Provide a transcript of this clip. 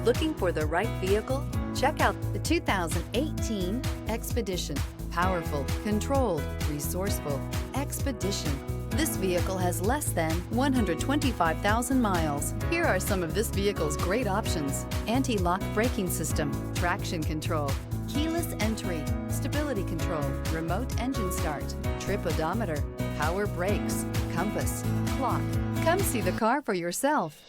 Looking for the right vehicle? Check out The 2018 Expedition. Powerful, controlled, resourceful. Expedition. This vehicle has less than 125,000 miles. Here are some of this vehicle's great options: anti-lock braking system, traction control, keyless entry, stability control, remote engine start, trip odometer, power brakes, compass, clock. Come see the car for yourself.